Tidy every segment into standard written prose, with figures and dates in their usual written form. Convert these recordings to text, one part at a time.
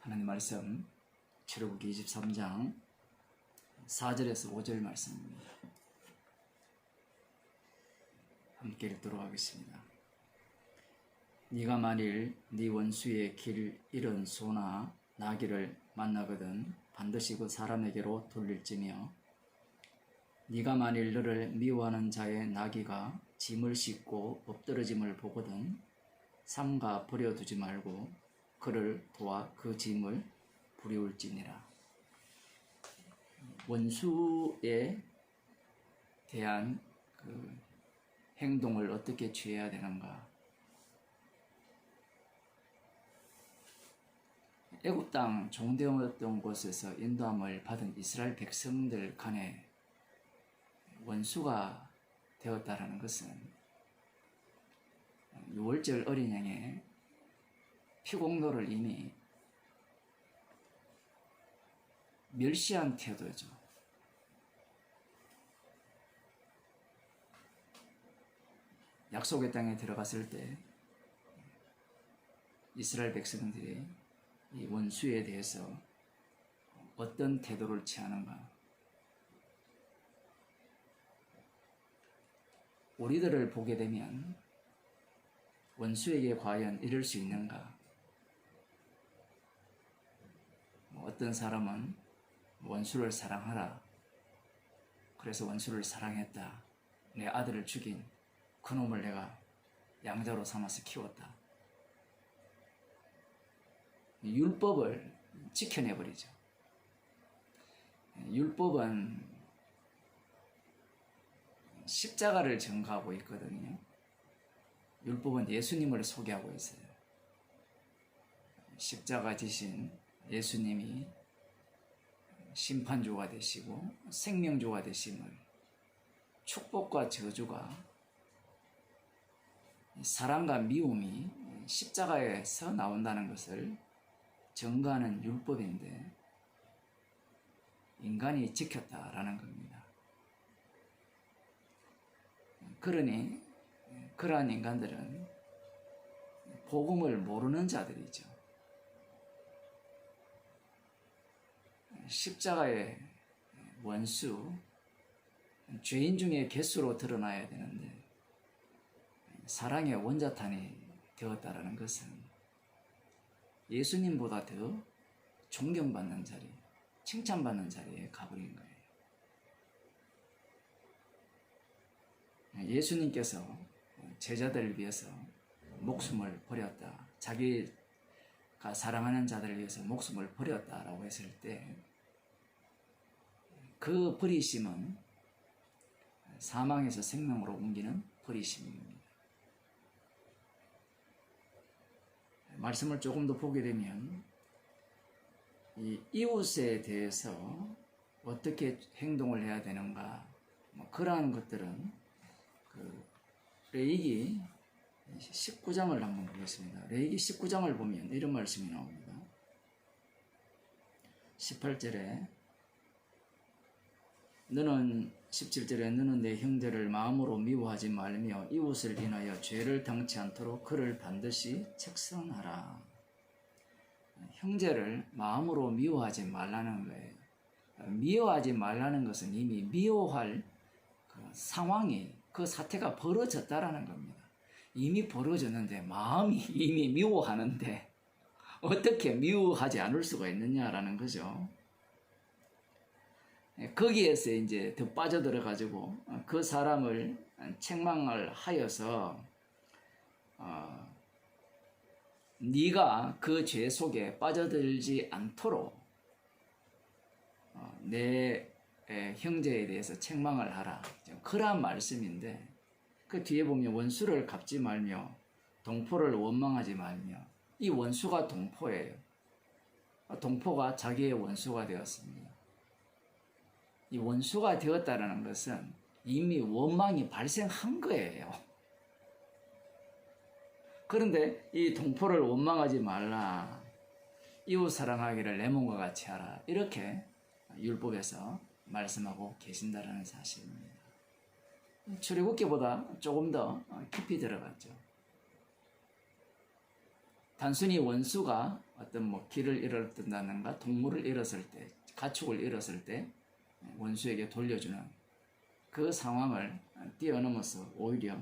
하나님 말씀 출애굽기 23장 4절에서 5절 말씀입니다. 함께 읽도록 하겠습니다. 네가 만일 네 원수의 길 잃은 소나 나귀를 만나거든 반드시 그 사람에게로 돌릴지며 네가 만일 너를 미워하는 자의 나귀가 짐을 싣고 엎드러짐을 보거든 삼가 버려두지 말고 그를 도와 그 짐을 부리울지니라. 원수에 대한 그 행동을 어떻게 취해야 되는가? 애굽 땅 종되었던 곳에서 인도함을 받은 이스라엘 백성들 간에 원수가 되었다라는 것은 유월절 어린 양의 피공로를 이미 멸시한 태도죠. 약속의 땅에 들어갔을 때 이스라엘 백성들이 이 원수에 대해서 어떤 태도를 취하는가? 우리들을 보게 되면 원수에게 과연 이럴 수 있는가? 어떤 사람은 원수를 사랑하라. 그래서 원수를 사랑했다. 내 아들을 죽인 그놈을 내가 양자로 삼아서 키웠다. 율법을 지켜내버리죠. 율법은 십자가를 증거하고 있거든요. 율법은 예수님을 소개하고 있어요. 십자가 지신 예수님이 심판주가 되시고 생명주가 되심을, 축복과 저주가, 사랑과 미움이 십자가에서 나온다는 것을 증거하는 율법인데 인간이 지켰다라는 겁니다. 그러니 그러한 인간들은 복음을 모르는 자들이죠. 십자가의 원수, 죄인 중에 개수로 드러나야 되는데 사랑의 원자탄이 되었다라는 것은 예수님보다 더 존경받는 자리, 칭찬받는 자리에 가버린 거예요. 예수님께서 제자들을 위해서 목숨을 버렸다. 자기가 사랑하는 자들을 위해서 목숨을 버렸다라고 했을 때 그 버리심은 사망에서 생명으로 옮기는 버리심입니다. 말씀을 조금 더 보게 되면 이 이웃에 대해서 어떻게 행동을 해야 되는가, 그러한 것들은 레위기 19장을 한번 보겠습니다. 레위기 19장을 보면 이런 말씀이 나옵니다. 18절에 17절에 너는 내 형제를 마음으로 미워하지 말며 이웃을 인하여 죄를 당치 않도록 그를 반드시 책성하라. 형제를 마음으로 미워하지 말라는 거예요. 미워하지 말라는 것은 이미 미워할 그 상황이, 그 사태가 벌어졌다라는 겁니다. 이미 벌어졌는데 마음이 이미 미워하는데 어떻게 미워하지 않을 수가 있느냐라는 거죠. 거기에서 이제 더 빠져들어 가지고 그 사람을 책망을 하여서 네가 그 죄 속에 빠져들지 않도록 내 형제에 대해서 책망을 하라. 그러한 말씀인데 그 뒤에 보면 원수를 갚지 말며 동포를 원망하지 말며, 이 원수가 동포예요. 동포가 자기의 원수가 되었습니다. 이 원수가 되었다는 것은 이미 원망이 발생한 거예요. 그런데 이 동포를 원망하지 말라, 이웃 사랑하기를 내 몸과 같이 하라, 이렇게 율법에서 말씀하고 계신다는 사실입니다. 출애굽기보다 조금 더 깊이 들어갔죠. 단순히 원수가 어떤 뭐 길을 잃었다든가 동물을 잃었을 때, 가축을 잃었을 때 원수에게 돌려주는 그 상황을 뛰어넘어서 오히려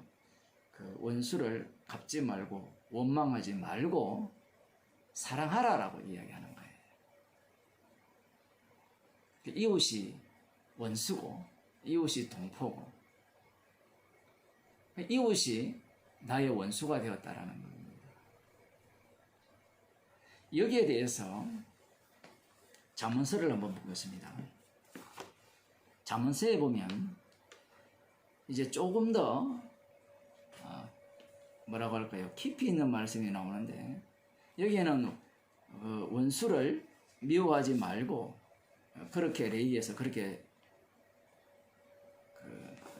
그 원수를 갚지 말고 원망하지 말고 사랑하라라고 이야기하는 거예요. 이웃이 원수고 이웃이 동포고 이웃이 나의 원수가 되었다라는 겁니다. 여기에 대해서 잠언서를 한번 보겠습니다. 잠언서에 보면 이제 조금 더 뭐라고 할까요? 깊이 있는 말씀이 나오는데 여기에는 원수를 미워하지 말고 그렇게 레위에서 그렇게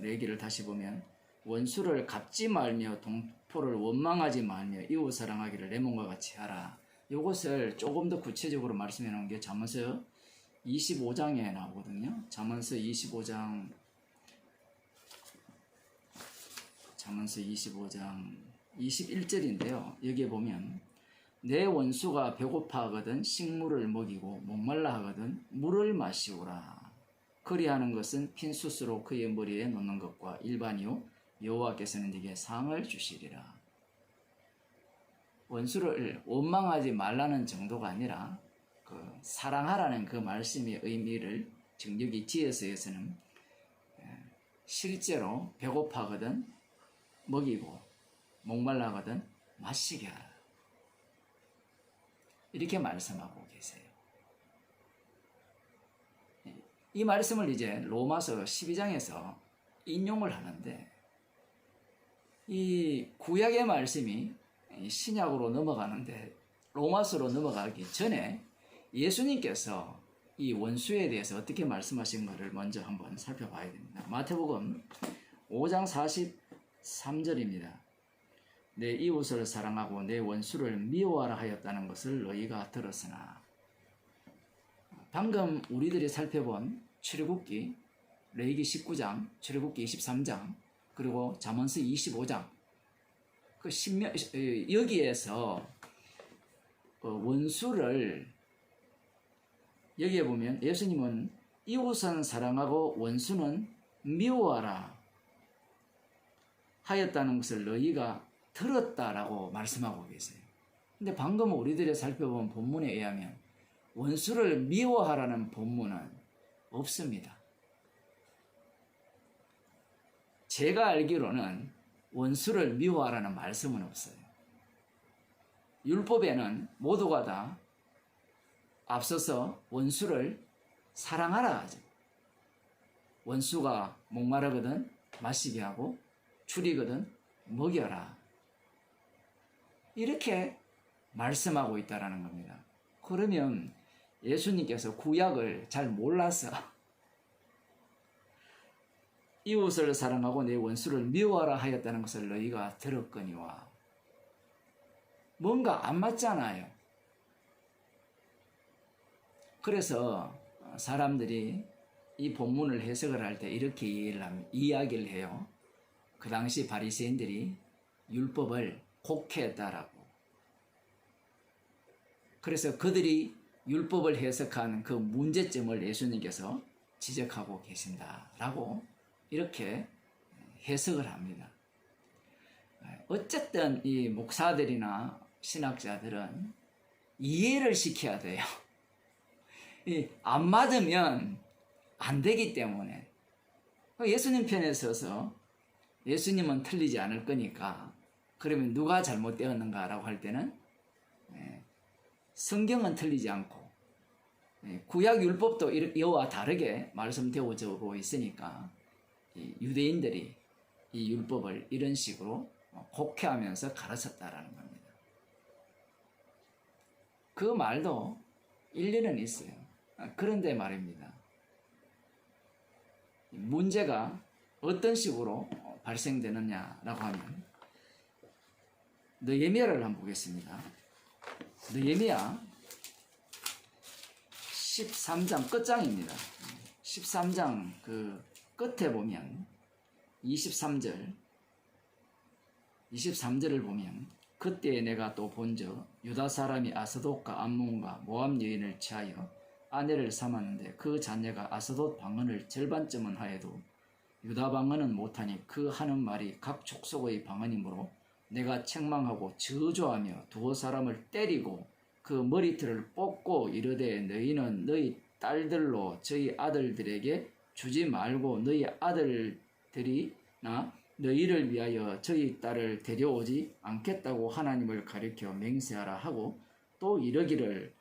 레위기를 다시 보면 원수를 갚지 말며 동포를 원망하지 말며 이웃 사랑하기를 내 몸과 같이 하라. 이것을 조금 더 구체적으로 말씀해 놓은 게 잠언서 25장에 나오거든요. 잠언서 25장 21절인데요. 여기에 보면 내 원수가 배고파 하거든 식물을 먹이고 목말라 하거든 물을 마시오라. 그리하는 것은 핀수스로 그의 머리에 놓는 것과 일반이요 여호와께서는 네게 상을 주시리라. 원수를 원망하지 말라는 정도가 아니라 사랑하라는 그 말씀의 의미를 지금 여기 지혜서에서는 실제로 배고파거든 먹이고 목말라거든 마시게 하라. 이렇게 말씀하고 계세요. 이 말씀을 이제 로마서 12장에서 인용을 하는데 이 구약의 말씀이 신약으로 넘어가는데 로마서로 넘어가기 전에 예수님께서 이 원수에 대해서 어떻게 말씀하신 것을 먼저 한번 살펴봐야 됩니다. 마태복음 5장 43절입니다. 내 이웃을 사랑하고 내 원수를 미워하라 하였다는 것을 너희가 들었으나. 방금 우리들이 살펴본 출애굽기 레위기 19장, 출애굽기 23장, 그리고 잠언서 25장 여기에서 원수를 여기에 보면 예수님은 이웃은 사랑하고 원수는 미워하라 하였다는 것을 너희가 들었다라고 말씀하고 계세요. 근데 방금 우리들이 살펴본 본문에 의하면 원수를 미워하라는 본문은 없습니다. 제가 알기로는 원수를 미워하라는 말씀은 없어요. 율법에는 모두가 다 앞서서 원수를 사랑하라 하죠. 원수가 목마르거든 마시게 하고 줄이거든 먹여라. 이렇게 말씀하고 있다라는 겁니다. 그러면 예수님께서 구약을 잘 몰라서 이웃을 사랑하고 내 원수를 미워하라 하였다는 것을 너희가 들었거니와. 뭔가 안 맞잖아요. 그래서 사람들이 이 본문을 해석을 할 때 이렇게 이야기를 해요. 그 당시 바리새인들이 율법을 곡해했다라고. 그래서 그들이 율법을 해석한 그 문제점을 예수님께서 지적하고 계신다라고 이렇게 해석을 합니다. 어쨌든 이 목사들이나 신학자들은 이해를 시켜야 돼요. 안 맞으면 안 되기 때문에 예수님 편에 서서 예수님은 틀리지 않을 거니까 그러면 누가 잘못되었는가라고 할 때는 성경은 틀리지 않고 구약 율법도 이와 다르게 말씀되어지고 있으니까 유대인들이 이 율법을 이런 식으로 곡해하면서 가르쳤다라는 겁니다. 그 말도 일리는 있어요. 그런데 말입니다. 문제가 어떤 식으로 발생되느냐라고 하면 느헤미야를 한번 보겠습니다. 느헤미야 13장 끝장입니다. 13장 그 끝에 보면 23절을 보면 그때 내가 또 본즉 유다 사람이 아스돗과 암몬과 모압 여인을 취하여 아내를 삼았는데 그 자녀가 아스돗 방언을 절반쯤은 하여도 유다 방언은 못하니 그 하는 말이 각 족속의 방언이므로 내가 책망하고 저주하며 두어 사람을 때리고 그 머리털을 뽑고 이르되 너희는 너희 딸들로 저희 아들들에게 주지 말고 너희 아들들이나 너희를 위하여 저희 딸을 데려오지 않겠다고 하나님을 가리켜 맹세하라 하고 또 이르기를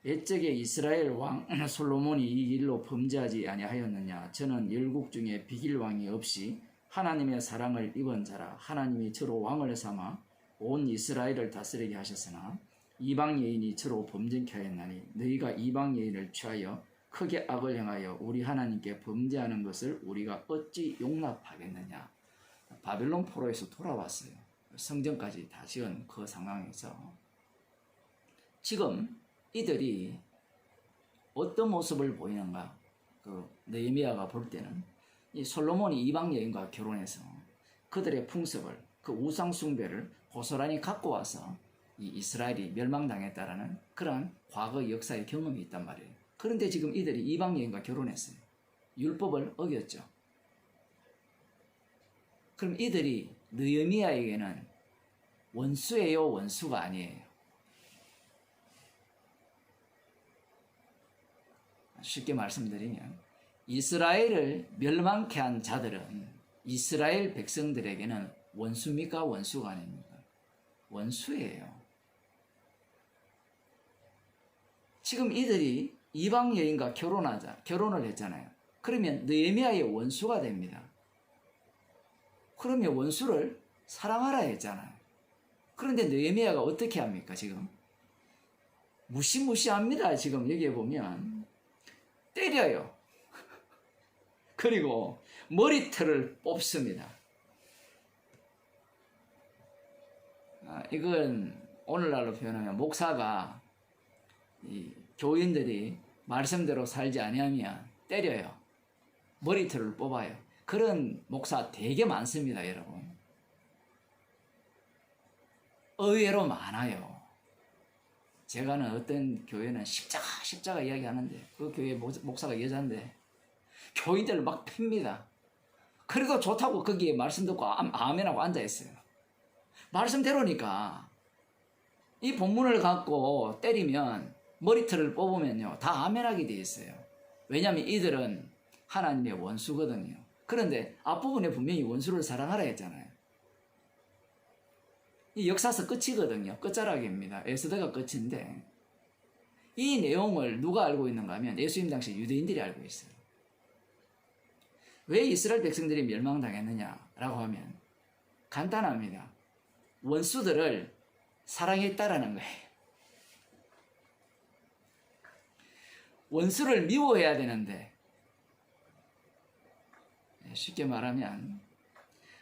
옛적에 이스라엘 왕 솔로몬이 이 일로 범죄하지 아니하였느냐. 저는 열국 중에 비길 왕이 없이 하나님의 사랑을 입은 자라. 하나님이 저로 왕을 삼아 온 이스라엘을 다스리게 하셨으나 이방 여인이 저로 범죄케 하였나니 너희가 이방 여인을 취하여 크게 악을 행하여 우리 하나님께 범죄하는 것을 우리가 어찌 용납하겠느냐. 바벨론 포로에서 돌아왔어요. 성전까지 다 지은 그 상황에서 지금 이들이 어떤 모습을 보이는가? 그 느헤미야가 볼 때는 이 솔로몬이 이방 여인과 결혼해서 그들의 풍습을, 그 우상 숭배를 고스란히 갖고 와서 이 이스라엘이 멸망당했다라는 그러한 과거 역사의 경험이 있단 말이에요. 그런데 지금 이들이 이방 여인과 결혼했어요. 율법을 어겼죠. 그럼 이들이 느헤미야에게는 원수예요, 원수가 아니에요? 쉽게 말씀드리면 이스라엘을 멸망케 한 자들은 이스라엘 백성들에게는 원수입니까? 원수가 아닙니까? 원수예요. 지금 이들이 이방 여인과 결혼을 했잖아요. 그러면 느헤미야의 원수가 됩니다. 그러면 원수를 사랑하라 했잖아요. 그런데 느헤미야가 어떻게 합니까? 지금 무시무시합니다. 지금 여기에 보면 때려요. 그리고 머리털을 뽑습니다. 이건 오늘날로 표현하면 목사가 이 교인들이 말씀대로 살지 아니하면 때려요. 머리털을 뽑아요. 그런 목사 되게 많습니다, 여러분. 의외로 많아요. 제가 아는 어떤 교회는 십자가 이야기하는데 그 교회 목사가 여자인데 교인들을 막 팹니다. 그래도 좋다고 거기에 말씀 듣고 아멘하고 앉아있어요. 말씀대로니까 이 본문을 갖고 때리면 머리털을 뽑으면요 다 아멘하게 돼 있어요. 왜냐하면 이들은 하나님의 원수거든요. 그런데 앞부분에 분명히 원수를 사랑하라 했잖아요. 이 역사서 끝이거든요. 끝자락입니다. 에스더가 끝인데 이 내용을 누가 알고 있는가 하면 예수님 당시 유대인들이 알고 있어요. 왜 이스라엘 백성들이 멸망당했느냐라고 하면 간단합니다. 원수들을 사랑했다라는 거예요. 원수를 미워해야 되는데 쉽게 말하면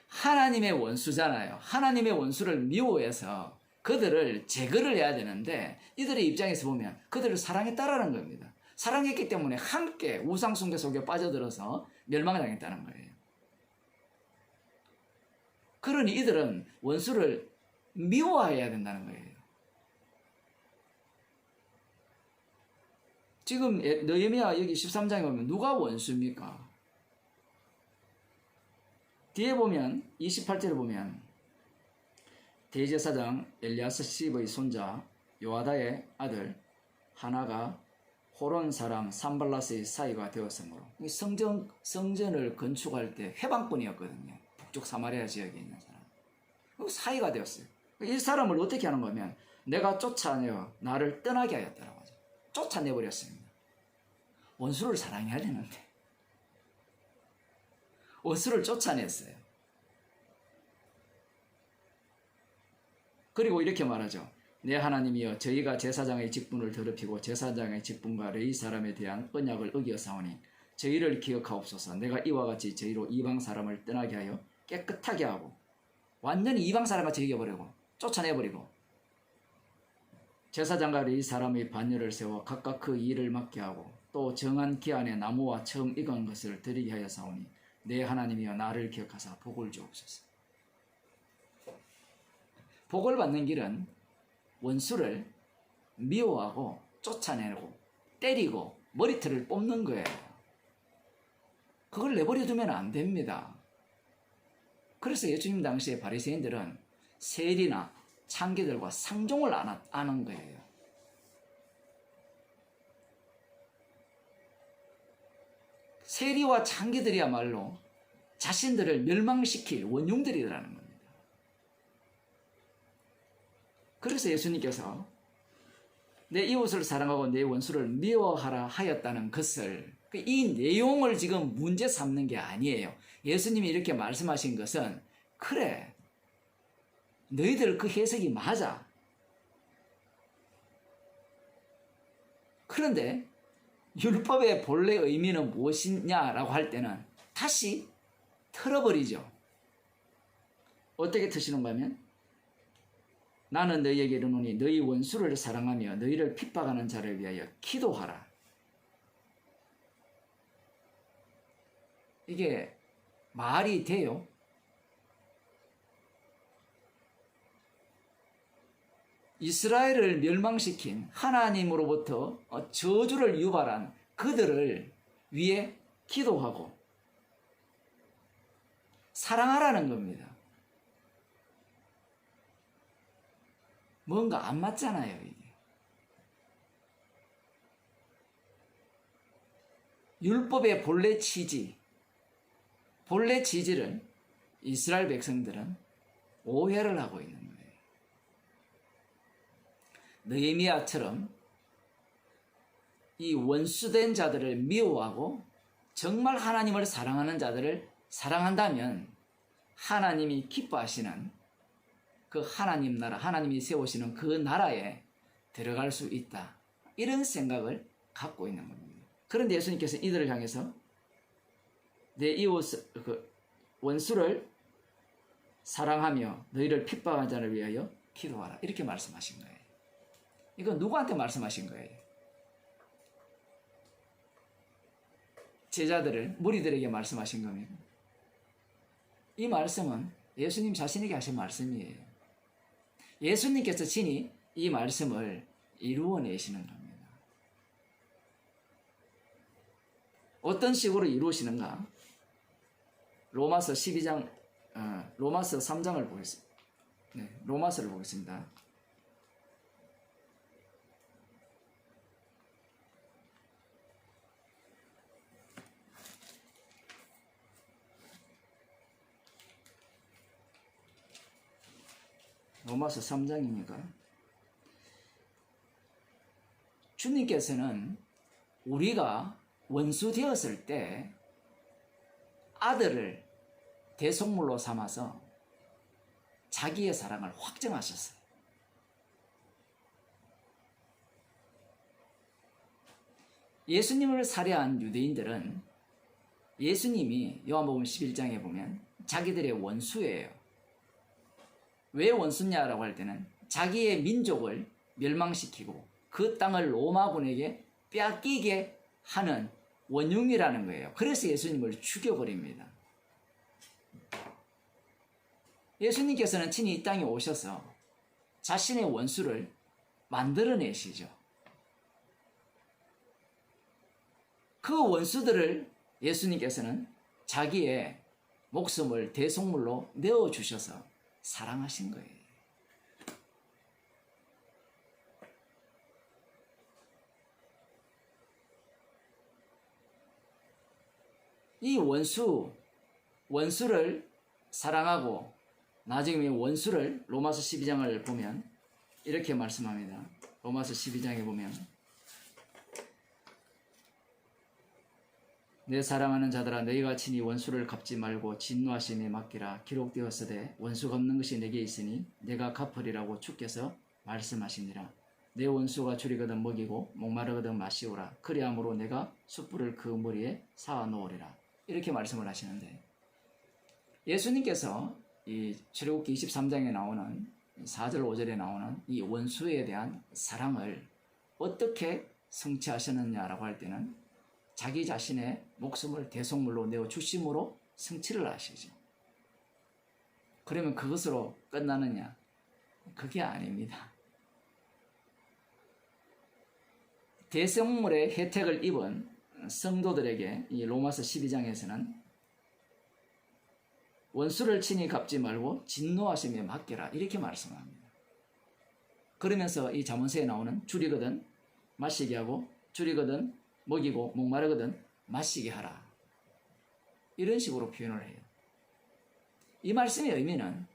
하나님의 원수잖아요. 하나님의 원수를 미워해서 그들을 제거를 해야 되는데 이들의 입장에서 보면 그들을 사랑했다라는 겁니다. 사랑했기 때문에 함께 우상숭배 속에 빠져들어서 멸망당했다는 거예요. 그러니 이들은 원수를 미워해야 된다는 거예요. 지금 느헤미야 여기 13장에 보면 누가 원수입니까? 뒤에 보면 28절에 보면 대제사장 엘리야십의 손자 요아다의 아들 하나가 호론 사람 산발랏의 사이가 되었으므로 성전을 건축할 때 회방꾼이었거든요. 북쪽 사마리아 지역에 있는 사람. 사이가 되었어요. 이 사람을 어떻게 하는 거면 내가 쫓아내어 나를 떠나게 하였다라고 하죠. 쫓아내버렸습니다. 원수를 사랑해야 되는데 원수를 쫓아냈어요. 그리고 이렇게 말하죠. 내 하나님이여 저희가 제사장의 직분을 더럽히고 제사장의 직분과 레위 사람에 대한 언약을 어기었사오니 저희를 기억하옵소서. 내가 이와 같이 저희로 이방 사람을 떠나게 하여 깨끗하게 하고 완전히 이방 사람같이 여겨버리고 쫓아내버리고 제사장과 레위 사람의 반열을 세워 각각 그 일을 맡게 하고 또 정한 기한에 나무와 처음 익은 것을 드리게 하여 사오니 내 하나님이여 나를 기억하사 복을 주옵소서. 복을 받는 길은 원수를 미워하고 쫓아내고 때리고 머리털을 뽑는 거예요. 그걸 내버려 두면 안 됩니다. 그래서 예수님 당시에 바리새인들은 세리나 창기들과 상종을 안 하는 거예요. 세리와 창기들이야말로 자신들을 멸망시킬 원흉들이라는 겁니다. 그래서 예수님께서 내 이웃을 사랑하고 내 원수를 미워하라 하였다는 것을, 이 내용을 지금 문제 삼는 게 아니에요. 예수님이 이렇게 말씀하신 것은, 그래, 너희들 그 해석이 맞아. 그런데 율법의 본래 의미는 무엇이냐라고 할 때는 다시 틀어버리죠. 어떻게 트시는가 하면, 나는 너희에게 이르노니 너희 원수를 사랑하며 너희를 핍박하는 자를 위하여 기도하라. 이게 말이 돼요? 이스라엘을 멸망시킨 하나님으로부터 저주를 유발한 그들을 위해 기도하고 사랑하라는 겁니다. 뭔가 안 맞잖아요, 이게. 율법의 본래 취지를 이스라엘 백성들은 오해를 하고 있는 거예요. 느헤미야처럼 이 원수된 자들을 미워하고 정말 하나님을 사랑하는 자들을 사랑한다면 하나님이 기뻐하시는 그 하나님 나라, 하나님이 세우시는 그 나라에 들어갈 수 있다. 이런 생각을 갖고 있는 겁니다. 그런데 예수님께서 이들을 향해서 내 이웃, 원수를 사랑하며 너희를 핍박한 자를 위하여 기도하라. 이렇게 말씀하신 거예요. 이건 누구한테 말씀하신 거예요? 제자들을, 무리들에게 말씀하신 겁니다. 이 말씀은 예수님 자신에게 하신 말씀이에요. 예수님께서 친히 이 말씀을 이루어내시는 겁니다. 어떤 식으로 이루시는가? 로마서 12장, 로마서 3장을 보겠습니다. 네, 로마서를 보겠습니다. 로마서 3장입니다. 주님께서는 우리가 원수 되었을 때 아들을 대속물로 삼아서 자기의 사랑을 확증하셨어요. 예수님을 살해한 유대인들은 예수님이 요한복음 11장에 보면 자기들의 원수예요. 왜 원수냐라고 할 때는 자기의 민족을 멸망시키고 그 땅을 로마군에게 빼앗기게 하는 원흉이라는 거예요. 그래서 예수님을 죽여버립니다. 예수님께서는 친히 이 땅에 오셔서 자신의 원수를 만들어내시죠. 그 원수들을 예수님께서는 자기의 목숨을 대속물로 내어주셔서 사랑하신 거예요. 이 원수를 사랑하고 나중에 원수를 로마서 12장을 보면 이렇게 말씀합니다. 로마서 12장에 보면 내 사랑하는 자들아 너희가 친히 원수를 갚지 말고 진노하심에 맡기라. 기록되었으되 원수 갚는 것이 내게 있으니 내가 갚으리라고 주께서 말씀하시니라. 내 원수가 줄이거든 먹이고 목마르거든 마시오라. 그리함으로 내가 숯불을 그 머리에 쌓아 놓으리라. 이렇게 말씀을 하시는데 예수님께서 이 출애굽기 23장에 나오는 4절 5절에 나오는 이 원수에 대한 사랑을 어떻게 성취하셨느냐라고 할 때는 자기 자신의 목숨을 대속물로 내어 주심으로 성취를 하시죠. 그러면 그것으로 끝나느냐? 그게 아닙니다. 대성물의 혜택을 입은 성도들에게 이 로마서 12장에서는 원수를 친히 갚지 말고 진노하심에 맡겨라 이렇게 말씀합니다. 그러면서 이 잠언서에 나오는 줄이거든 마시게 하고 줄이거든 먹이고 목마르거든 마시게 하라 이런 식으로 표현을 해요. 이 말씀의 의미는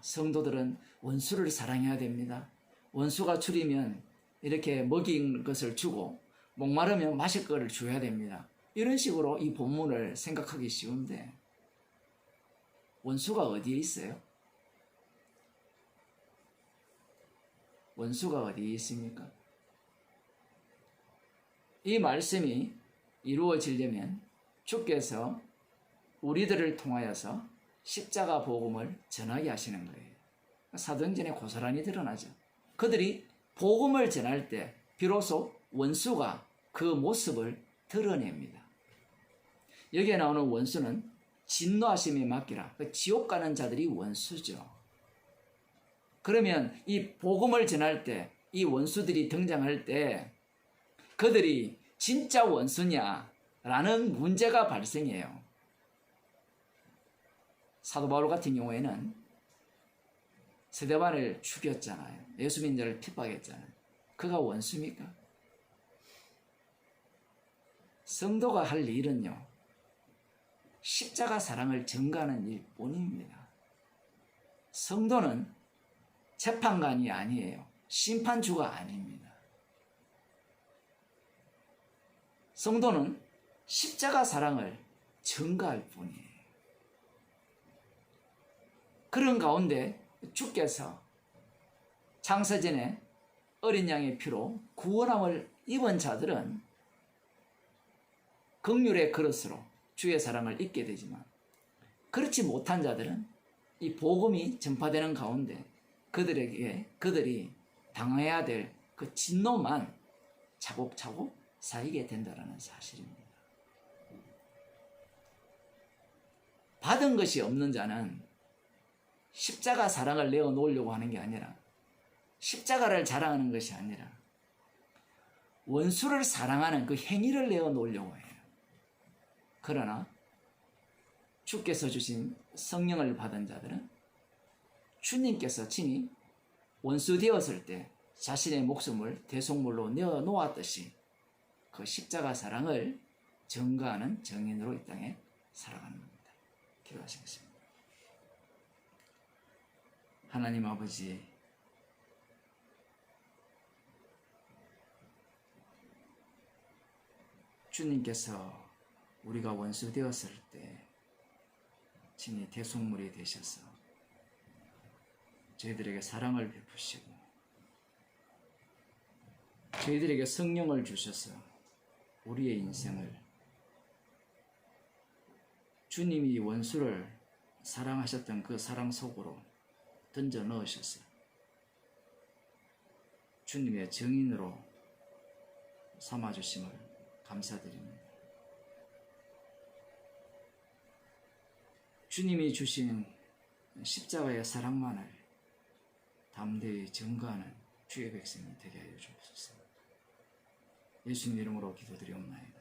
성도들은 원수를 사랑해야 됩니다. 원수가 줄이면 이렇게 먹인 것을 주고 목마르면 마실 것을 줘야 됩니다. 이런 식으로 이 본문을 생각하기 쉬운데 원수가 어디에 있어요? 원수가 어디에 있습니까? 이 말씀이 이루어지려면 주께서 우리들을 통하여서 십자가 복음을 전하게 하시는 거예요. 사도행전에 고스란히 드러나죠. 그들이 복음을 전할 때 비로소 원수가 그 모습을 드러냅니다. 여기에 나오는 원수는 진노하심에 맡기라. 지옥 가는 자들이 원수죠. 그러면 이 복음을 전할 때 이 원수들이 등장할 때 그들이 진짜 원수냐라는 문제가 발생해요. 사도 바울 같은 경우에는 스데반을 죽였잖아요. 예수 믿는 자를 핍박했잖아요. 그가 원수입니까? 성도가 할 일은요, 십자가 사랑을 전가하는 일뿐입니다. 성도는 재판관이 아니에요. 심판주가 아닙니다. 성도는 십자가 사랑을 전가할 뿐이에요. 그런 가운데 주께서 창세전에 어린 양의 피로 구원함을 입은 자들은 긍휼의 그릇으로 주의 사랑을 잊게 되지만 그렇지 못한 자들은 이 복음이 전파되는 가운데 그들이 당해야 될 그 진노만 차곡차곡 쌓이게 된다는 사실입니다. 받은 것이 없는 자는 십자가 사랑을 내어놓으려고 하는 게 아니라 십자가를 자랑하는 것이 아니라 원수를 사랑하는 그 행위를 내어놓으려고 해요. 그러나 주께서 주신 성령을 받은 자들은 주님께서 친히 원수 되었을 때 자신의 목숨을 대속물로 내어놓았듯이 그 십자가 사랑을 전가하는 정인으로 이 땅에 살아가는 겁니다. 기도하시겠습니다. 하나님 아버지, 주님께서 우리가 원수 되었을 때 친히 대속물이 되셔서 저희들에게 사랑을 베푸시고 저희들에게 성령을 주셔서 우리의 인생을 주님이 원수를 사랑하셨던 그 사랑 속으로 던져 넣으셨어요. 주님의 정인으로 삼아주심을 감사드립니다. 주님이 주신 십자가의 사랑만을 담대히 전가하는 주의 백성이 되게 하여 주옵소서. 예수님 이름으로 기도드리옵나이다.